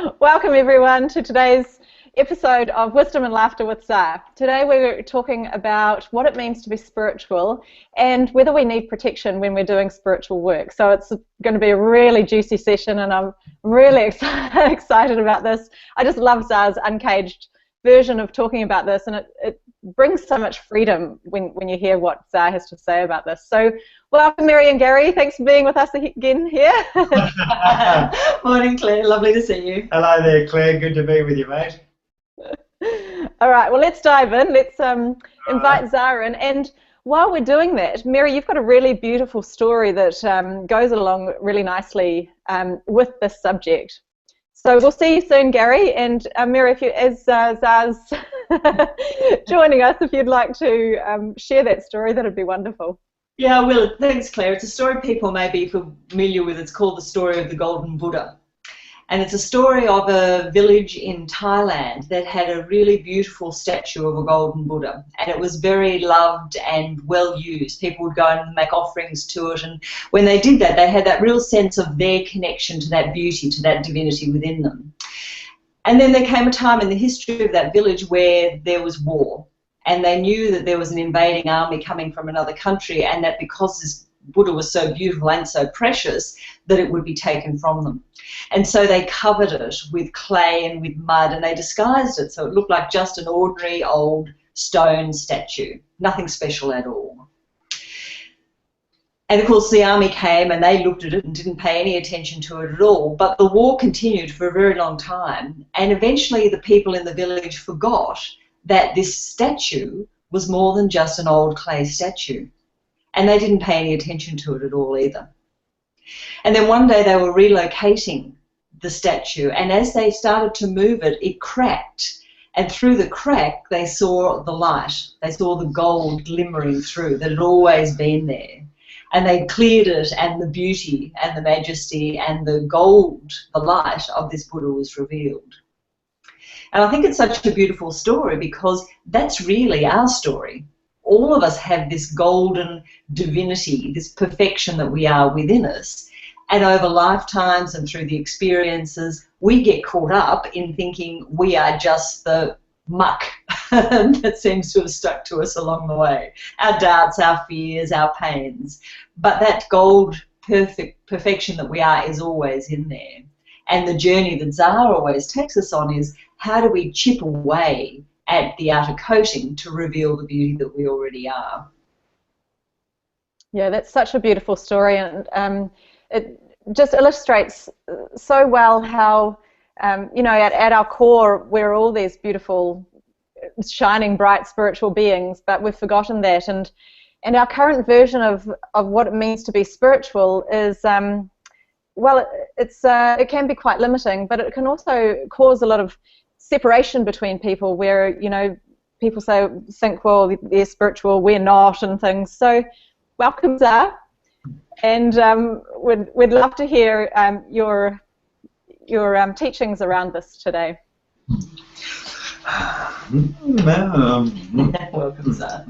Welcome everyone to today's episode of Wisdom and Laughter with ZAR. Today we're talking about what it means to be spiritual and whether we need protection when we're doing spiritual work. So it's going to be a really juicy session and I'm really excited about this. I just love ZAR's uncaged version of talking about this, and it brings so much freedom when you hear what ZAR has to say about this. So welcome Mary and Gary, thanks for being with us again here. Morning Claire, lovely to see you. Hello there Claire, good to be with you mate. All right, well let's dive in, let's invite ZAR in, and while we're doing that, Mary, you've got a really beautiful story that goes along really nicely with this subject. So we'll see you soon, Gary, and Mary, if you, as ZAR's joining us, if you'd like to share that story, that would be wonderful. Yeah, I will. Thanks, Claire. It's a story people may be familiar with. It's called The Story of the Golden Buddha. And it's a story of a village in Thailand that had a really beautiful statue of a golden Buddha. And it was very loved and well used. People would go and make offerings to it. And when they did that, they had that real sense of their connection to that beauty, to that divinity within them. And then there came a time in the history of that village where there was war. And they knew that there was an invading army coming from another country, and that because this Buddha was so beautiful and so precious, that it would be taken from them. And so they covered it with clay and with mud, and they disguised it so it looked like just an ordinary old stone statue, nothing special at all. And of course the army came and they looked at it and didn't pay any attention to it at all. But the war continued for a very long time, and eventually the people in the village forgot that this statue was more than just an old clay statue. And they didn't pay any attention to it at all either. And then one day they were relocating the statue, and as they started to move it, it cracked. And through the crack, they saw the light. They saw the gold glimmering through that had always been there. And they cleared it, and the beauty and the majesty and the gold, the light of this Buddha was revealed. And I think it's such a beautiful story because that's really our story. All of us have this golden divinity, this perfection that we are within us. And over lifetimes and through the experiences, we get caught up in thinking we are just the muck that seems to have stuck to us along the way. Our doubts, our fears, our pains. But that gold perfection that we are is always in there. And the journey that ZAR always takes us on is how do we chip away at the outer coating to reveal the beauty that we already are. Yeah, that's such a beautiful story, and it just illustrates so well how, you know, at our core we're all these beautiful, shining, bright spiritual beings, but we've forgotten that, and our current version of what it means to be spiritual is, well, it can be quite limiting, but it can also cause a lot of separation between people where, you know, people think, well, they're spiritual, we're not, and things. So welcome, ZAR, and we'd love to hear your teachings around this today. Welcome, ZAR.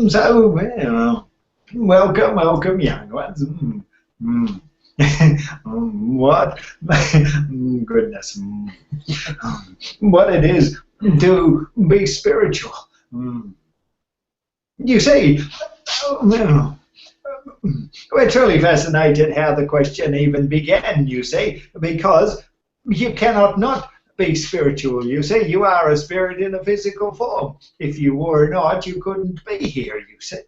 So, welcome young ones. What goodness, what it is to be spiritual. You see, we're truly fascinated how the question even began, you see, because you cannot not be spiritual, you see. You are a spirit in a physical form. If you were not, you couldn't be here, you see.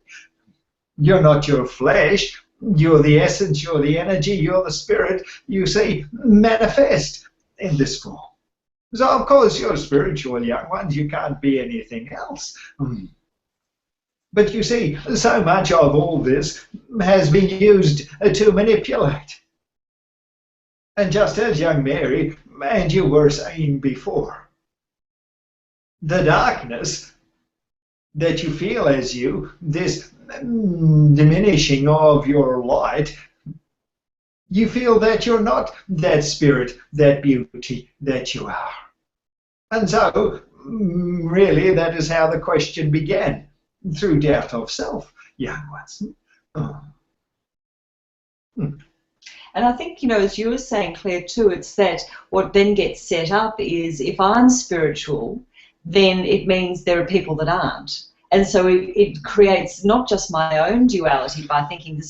You're not your flesh. You're the essence, you're the energy, you're the spirit, you see, manifest in this form. So, of course, you're spiritual, young ones. You can't be anything else. But you see, so much of all this has been used to manipulate. And just as young Mary and you were saying before, the darkness that you feel as you, this diminishing of your light, you feel that you're not that spirit, that beauty that you are. And so, really, that is how the question began, through doubt of self, young ones. And I think, you know, as you were saying, Claire, too, it's that what then gets set up is if I'm spiritual, then it means there are people that aren't. And so it creates not just my own duality by thinking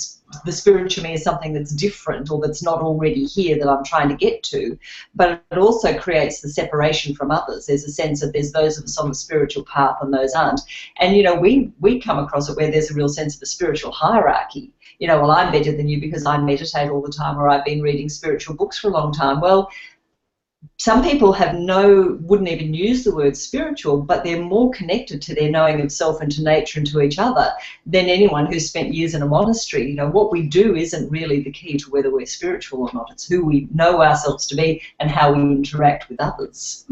the spiritual me is something that's different or that's not already here that I'm trying to get to, but it also creates the separation from others. There's a sense of there's those of us on the spiritual path and those aren't. And, you know, we come across it where there's a real sense of a spiritual hierarchy. You know, well, I'm better than you because I meditate all the time, or I've been reading spiritual books for a long time. Well, some people wouldn't even use the word spiritual, but they're more connected to their knowing of self and to nature and to each other than anyone who's spent years in a monastery. You know, what we do isn't really the key to whether we're spiritual or not. It's who we know ourselves to be and how we interact with others.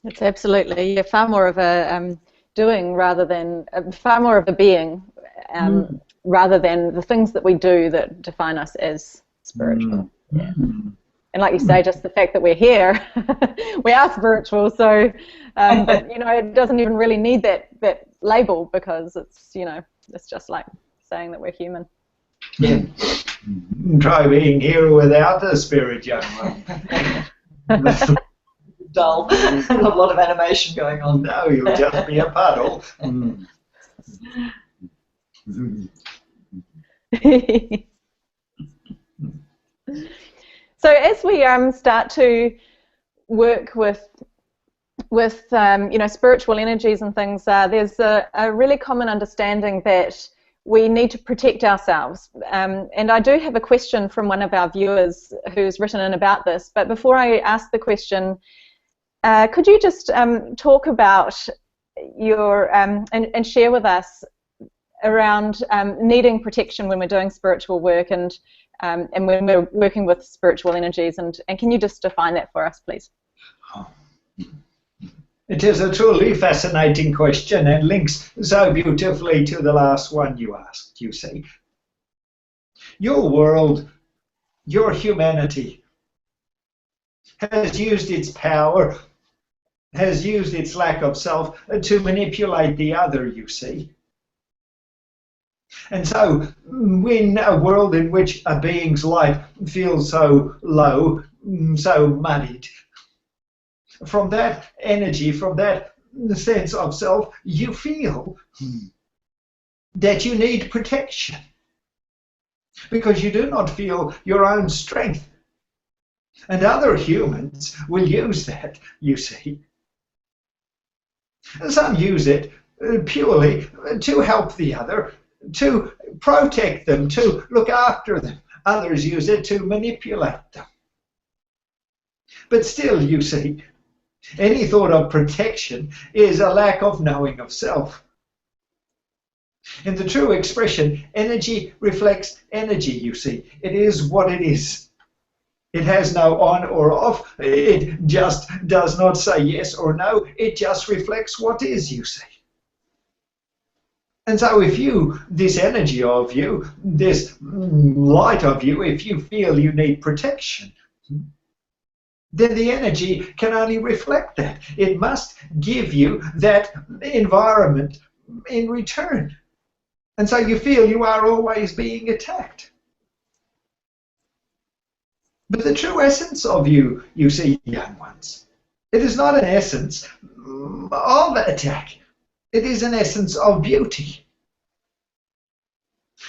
It's absolutely far more of a doing rather than far more of a being, rather than the things that we do that define us as spiritual. Yeah. And like you say, just the fact that we're here, we are spiritual. So, but you know, it doesn't even really need that label, because it's, you know, it's just like saying that we're human. Yeah. Try being here without a spirit, young one. Dull. Not a lot of animation going on. No, you'll just be a puddle. So as we start to work with you know, spiritual energies and things, there's a really common understanding that we need to protect ourselves. And I do have a question from one of our viewers who's written in about this. But before I ask the question, could you just talk about your and share with us around needing protection when we're doing spiritual work and when we're working with spiritual energies, and can you just define that for us, please? It is a truly fascinating question and links so beautifully to the last one you asked, you see. Your world, your humanity, has used its power, has used its lack of self to manipulate the other, you see. And so, when a world in which a being's life feels so low, so muddied, from that energy, from that sense of self, you feel that you need protection, because you do not feel your own strength. And other humans will use that, you see. Some use it purely to help the other, to protect them, to look after them. Others use it to manipulate them. But still, you see, any thought of protection is a lack of knowing of self. In the true expression, energy reflects energy, you see. It is what it is. It has no on or off. It just does not say yes or no. It just reflects what is, you see. And so if you, this energy of you, this light of you, if you feel you need protection, then the energy can only reflect that. It must give you that environment in return. And so you feel you are always being attacked. But the true essence of you, you see, young ones, it is not an essence of attack. It is an essence of beauty.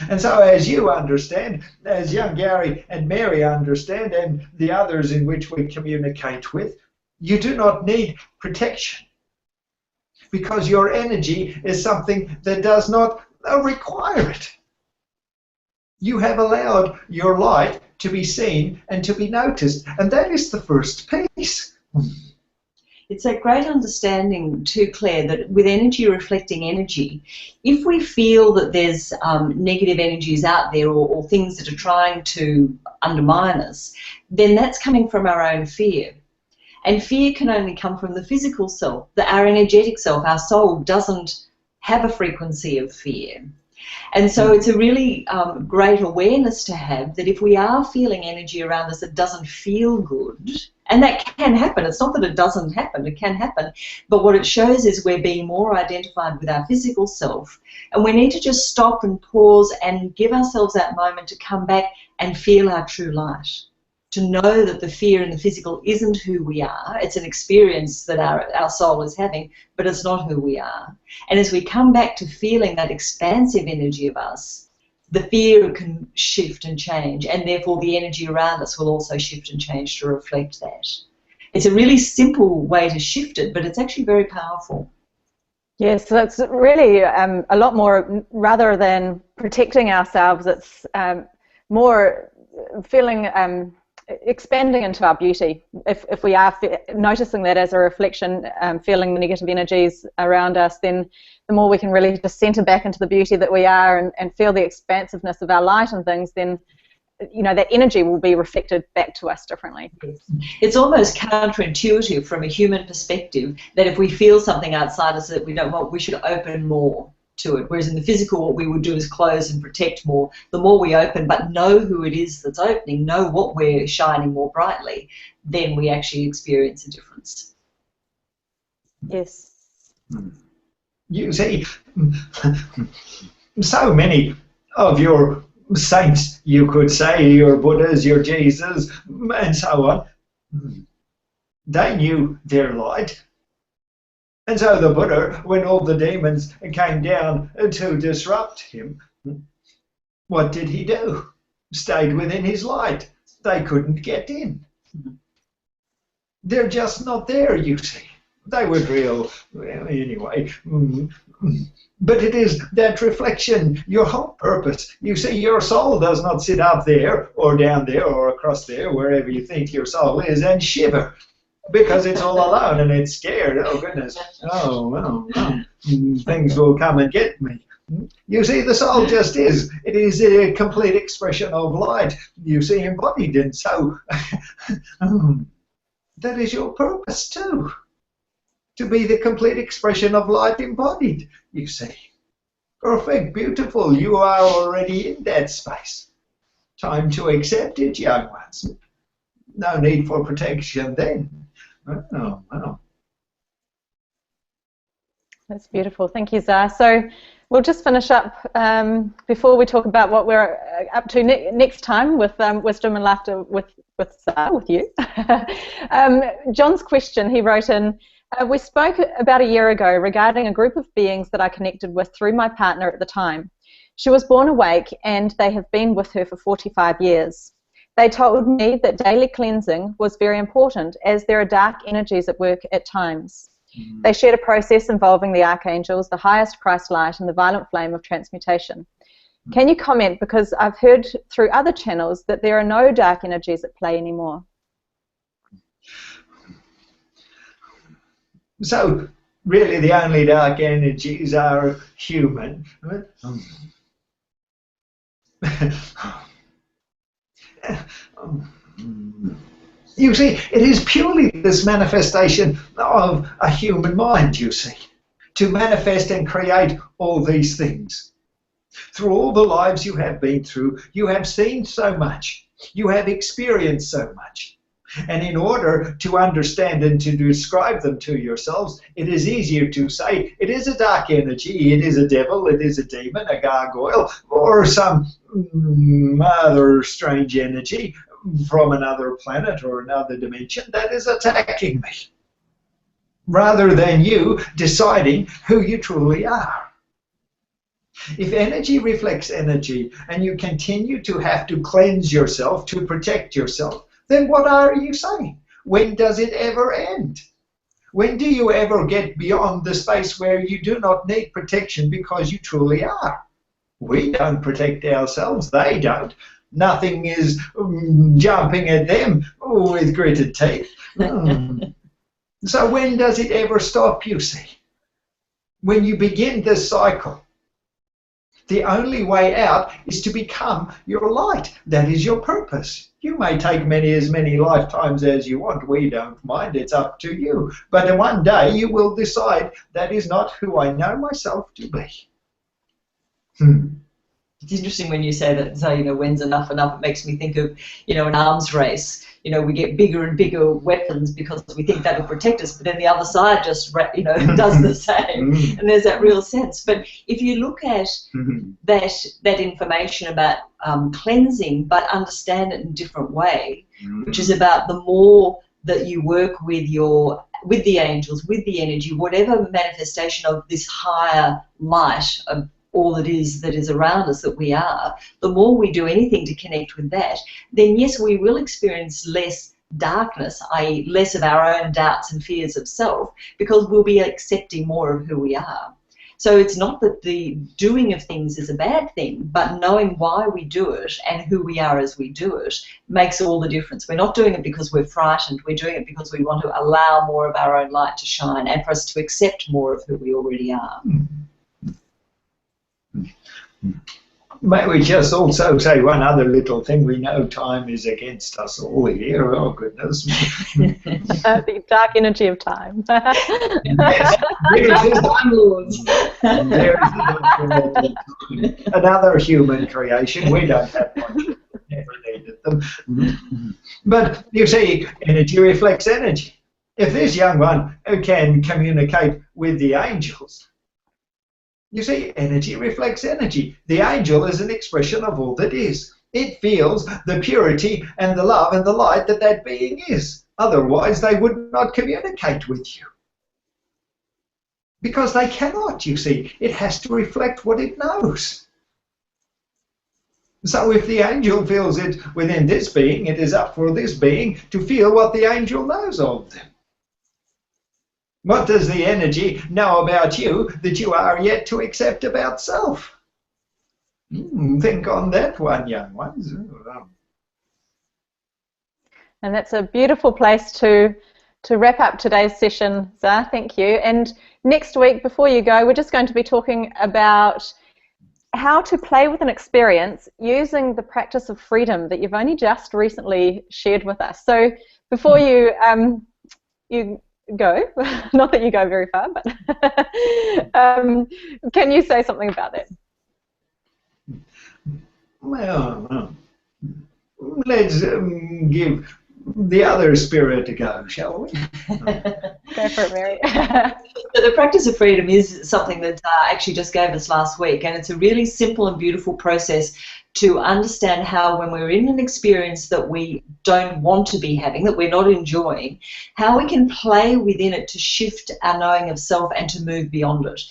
And so as you understand, as young Gary and Mary understand, and the others in which we communicate with, you do not need protection, because your energy is something that does not require it. You have allowed your light to be seen and to be noticed, and that is the first piece. It's a great understanding too, Claire, that with energy reflecting energy, if we feel that there's negative energies out there or things that are trying to undermine us, then that's coming from our own fear. And fear can only come from the physical self. Our energetic self, our soul, doesn't have a frequency of fear. And so it's a really great awareness to have that if we are feeling energy around us that doesn't feel good, and that can happen, it's not that it doesn't happen, it can happen, but what it shows is we're being more identified with our physical self, and we need to just stop and pause and give ourselves that moment to come back and feel our true light. To know that the fear in the physical isn't who we are. It's an experience that our soul is having, but it's not who we are. And as we come back to feeling that expansive energy of us, the fear can shift and change, and therefore the energy around us will also shift and change to reflect that. It's a really simple way to shift it, but it's actually very powerful. Yes, so it's really a lot more, rather than protecting ourselves, it's more feeling expanding into our beauty. If we are noticing that as a reflection, feeling the negative energies around us, then the more we can really just center back into the beauty that we are and feel the expansiveness of our light and things, then that energy will be reflected back to us differently. It's almost counterintuitive from a human perspective that if we feel something outside us that we don't want, we should open more to it. Whereas in the physical, what we would do is close and protect more. The more we open, but know who it is that's opening, know what we're shining more brightly, then we actually experience a difference. Yes. You see, so many of your saints, you could say, your Buddhas, your Jesus, and so on, they knew their light. And so the Buddha, when all the demons came down to disrupt him, what did he do? Stayed within his light. They couldn't get in. They're just not there, you see. They were real, well, anyway. But it is that reflection, your whole purpose. You see, your soul does not sit up there or down there or across there, wherever you think your soul is, and shiver. Because it's all alone and it's scared. Oh, goodness. Oh, things will come and get me. You see, the soul just is. It is a complete expression of light, you see, embodied. And so that is your purpose too. To be the complete expression of light embodied, you see. Perfect, beautiful. You are already in that space. Time to accept it, young ones. No need for protection then. Oh, wow. That's beautiful. Thank you, ZAR. So we'll just finish up before we talk about what we're up to next time with Wisdom and Laughter with ZAR, with you. John's question, he wrote in, we spoke about a year ago regarding a group of beings that I connected with through my partner at the time. She was born awake and they have been with her for 45 years. They told me that daily cleansing was very important as there are dark energies at work at times. They shared a process involving the archangels, the highest Christ light, and the violent flame of transmutation. Can you comment, because I've heard through other channels that there are no dark energies at play anymore? So, really the only dark energies are human. You see, it is purely this manifestation of a human mind, you see, to manifest and create all these things. Through all the lives you have been through, you have seen so much, you have experienced so much. And in order to understand and to describe them to yourselves, it is easier to say it is a dark energy, it is a devil, it is a demon, a gargoyle, or some other strange energy from another planet or another dimension that is attacking me, rather than you deciding who you truly are. If energy reflects energy and you continue to have to cleanse yourself to protect yourself, then what are you saying? When does it ever end? When do you ever get beyond the space where you do not need protection because you truly are? We don't protect ourselves, they don't. Nothing is jumping at them with gritted teeth. So when does it ever stop, you see? When you begin this cycle. The only way out is to become your light. That is your purpose. You may take as many lifetimes as you want. We don't mind. It's up to you. But one day you will decide that is not who I know myself to be. It's interesting when you say that, so, you know, when's enough enough? It makes me think of, you know, an arms race. You know, we get bigger and bigger weapons because we think that'll protect us, but then the other side just, you know, does the same. And there's that real sense. But if you look at that information about cleansing, but understand it in a different way, which is about the more that you work with the angels, with the energy, whatever manifestation of this higher light of all that is around us that we are, the more we do anything to connect with that, then yes, we will experience less darkness, i.e. less of our own doubts and fears of self, because we'll be accepting more of who we are. So it's not that the doing of things is a bad thing, but knowing why we do it and who we are as we do it makes all the difference. We're not doing it because we're frightened, we're doing it because we want to allow more of our own light to shine and for us to accept more of who we already are. May we just also say one other little thing? We know time is against us all here. Oh, goodness. The dark energy of time. Yes, another human creation. We don't have much. Never needed them. But you see, energy reflects energy. If this young one can communicate with the angels, you see, energy reflects energy. The angel is an expression of all that is. It feels the purity and the love and the light that that being is. Otherwise, they would not communicate with you. Because they cannot, you see. It has to reflect what it knows. So if the angel feels it within this being, it is up for this being to feel what the angel knows of them. What does the energy know about you that you are yet to accept about self? Think on that one, young ones. And that's a beautiful place to wrap up today's session, Zar. Thank you. And next week, before you go, we're just going to be talking about how to play with an experience using the practice of freedom that you've only just recently shared with us. So before you go, not that you go very far, but can you say something about that? Well, let's give the other spirit a go, shall we? Go for it, Mary. So the practice of freedom is something that actually just gave us last week, and it's a really simple and beautiful process to understand how when we're in an experience that we don't want to be having, that we're not enjoying, how we can play within it to shift our knowing of self and to move beyond it.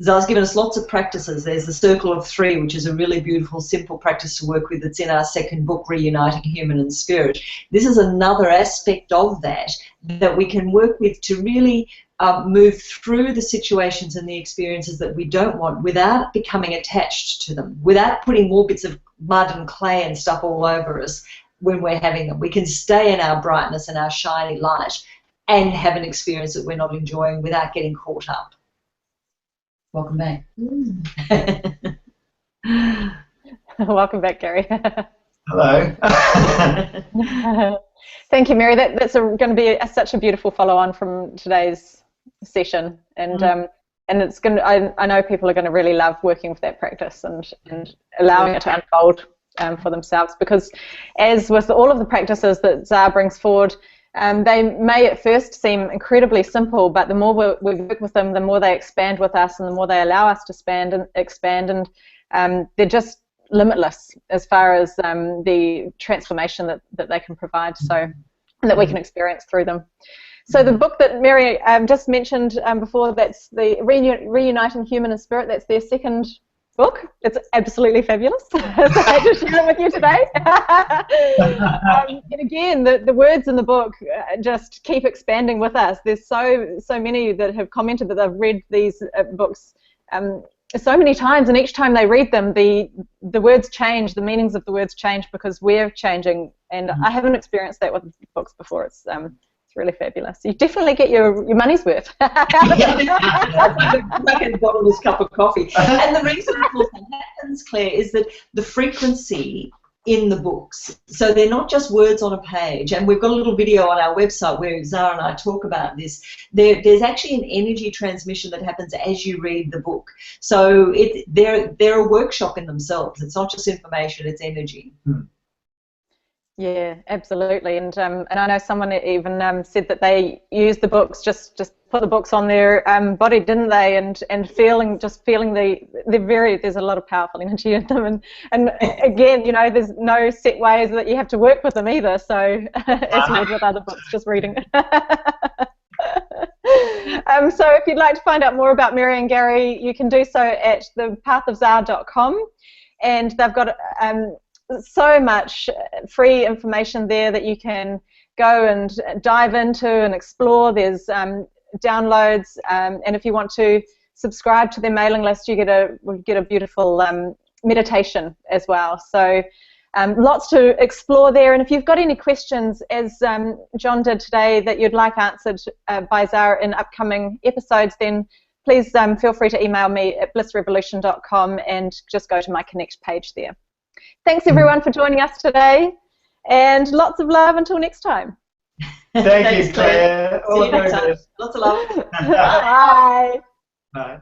Zar's given us lots of practices. There's the circle of three, which is a really beautiful, simple practice to work with. That's in our second book, Reuniting Human and Spirit. This is another aspect of that we can work with to really move through the situations and the experiences that we don't want without becoming attached to them, without putting more bits of mud and clay and stuff all over us when we're having them. We can stay in our brightness and our shiny light and have an experience that we're not enjoying without getting caught up. Welcome back. Welcome back, Gary. Hello. Thank you, Mary. That's going to be such a beautiful follow-on from today's session, and it's going to. I know people are going to really love working with that practice and allowing it to unfold for themselves. Because, as with all of the practices that ZAR brings forward, they may at first seem incredibly simple, but the more we work with them, the more they expand with us, and the more they allow us to expand, and they're just limitless as far as the transformation that they can provide, so that we can experience through them. So the book that Mary just mentioned before, that's the Reuniting Human and Spirit. That's their second book. It's absolutely fabulous. So I had to share it with you today. And again, the words in the book just keep expanding with us. There's so many that have commented that they've read these books so many times, and each time they read them, the words change, the meanings of the words change because we're changing. And I haven't experienced that with books before. It's really fabulous. You definitely get your money's worth. Like a bottomless cup of coffee. And the reason that happens, Claire, is that the frequency in the books. So they're not just words on a page. And we've got a little video on our website where Zara and I talk about this. There's actually an energy transmission that happens as you read the book. So they're a workshop in themselves. It's not just information, it's energy. Yeah, absolutely. And I know someone even said that they use the books, just put the books on their body, didn't they? And feeling there's a lot of powerful energy in them. And again, you know, there's no set ways that you have to work with them either. So as you would with other books, just reading. So if you'd like to find out more about Mary and Gary, you can do so at thepathofzar.com, and they've got so much free information there that you can go and dive into and explore. There's downloads, and if you want to subscribe to their mailing list, you get a beautiful meditation as well. So lots to explore there. And if you've got any questions, as John did today, that you'd like answered by Zara in upcoming episodes, then please feel free to email me at blissrevolution.com and just go to my Connect page there. Thanks everyone for joining us today, and lots of love until next time. Thank you, Claire. See you next time. Lots of love. Bye. Bye.